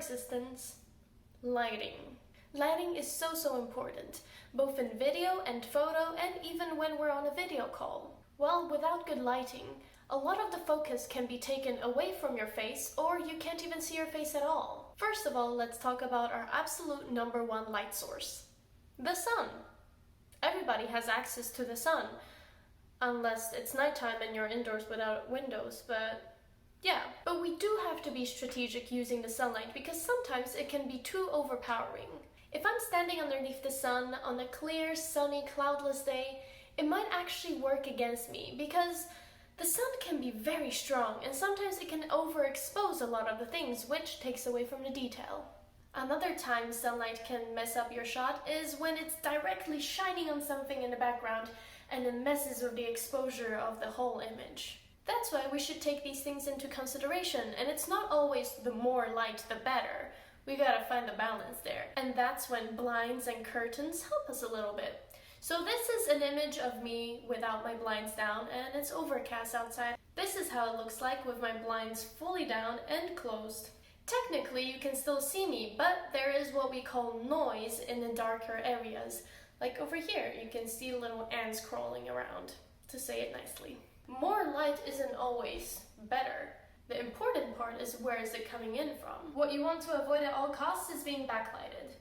existence, lighting. Lighting is so important, both in video and photo and even when we're on a video call. Well, without good lighting, a lot of the focus can be taken away from your face or you can't even see your face at all. First of all, let's talk about our absolute number one light source, the sun. Everybody has access to the sun, unless it's nighttime and you're indoors without windows, but yeah. But we do have to be strategic using the sunlight because sometimes it can be too overpowering. If I'm standing underneath the sun on a clear, sunny, cloudless day, it might actually work against me because the sun can be very strong and sometimes it can overexpose a lot of the things, which takes away from the detail. Another time sunlight can mess up your shot is when it's directly shining on something in the background and it messes with the exposure of the whole image. That's why we should take these things into consideration, and it's not always the more light the better. We gotta find the balance there. And that's when blinds and curtains help us a little bit. So this is an image of me without my blinds down and it's overcast outside. This is how it looks like with my blinds fully down and closed. Technically you can still see me, but there is what we call noise in the darker areas. Like over here, you can see little ants crawling around, to say it nicely. More light isn't always better. The important part is where is it coming in from. What you want to avoid at all costs is being backlighted.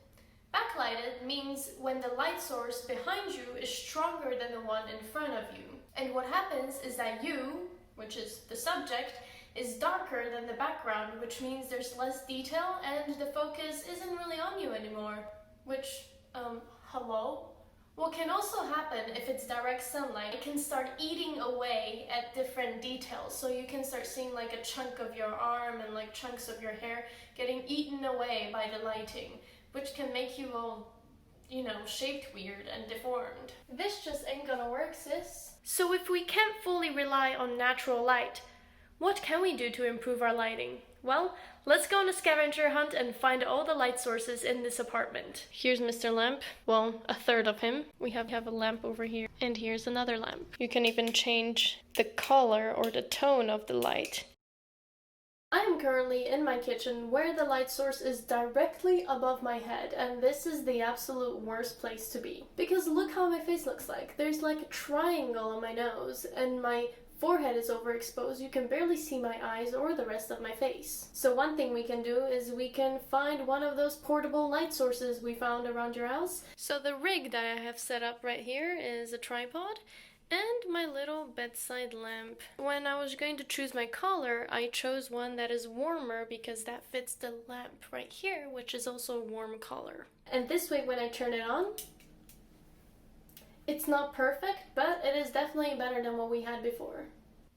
Backlighted means when the light source behind you is stronger than the one in front of you. And what happens is that you, which is the subject, is darker than the background, which means there's less detail and the focus isn't really on you anymore. Which, hello? What can also happen if it's direct sunlight, it can start eating away at different details. So you can start seeing like a chunk of your arm and like chunks of your hair getting eaten away by the lighting, which can make you all, shaped weird and deformed. This just ain't gonna work, sis. So if we can't fully rely on natural light, what can we do to improve our lighting? Well, let's go on a scavenger hunt and find all the light sources in this apartment. Here's Mr. Lamp. Well, a third of him. We have a lamp over here. And here's another lamp. You can even change the color or the tone of the light. I am currently in my kitchen where the light source is directly above my head, and this is the absolute worst place to be. Because look how my face looks like. There's like a triangle on my nose, and my forehead is overexposed. You can barely see my eyes or the rest of my face. So one thing we can do is we can find one of those portable light sources we found around your house. So the rig that I have set up right here is a tripod and my little bedside lamp. When I was going to choose my color, I chose one that is warmer because that fits the lamp right here, which is also a warm color. And this way when I turn it on, it's not perfect, but it is definitely better than what we had before.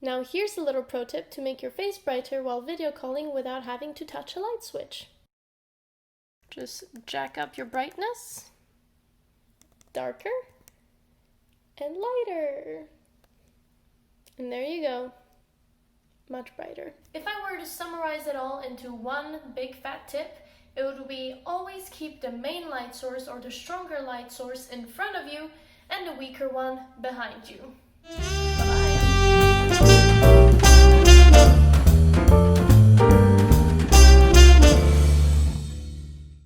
Now here's a little pro tip to make your face brighter while video calling without having to touch a light switch. Just jack up your brightness, darker, and lighter. And there you go, much brighter. If I were to summarize it all into one big fat tip, it would be always keep the main light source or the stronger light source in front of you and the weaker one behind you.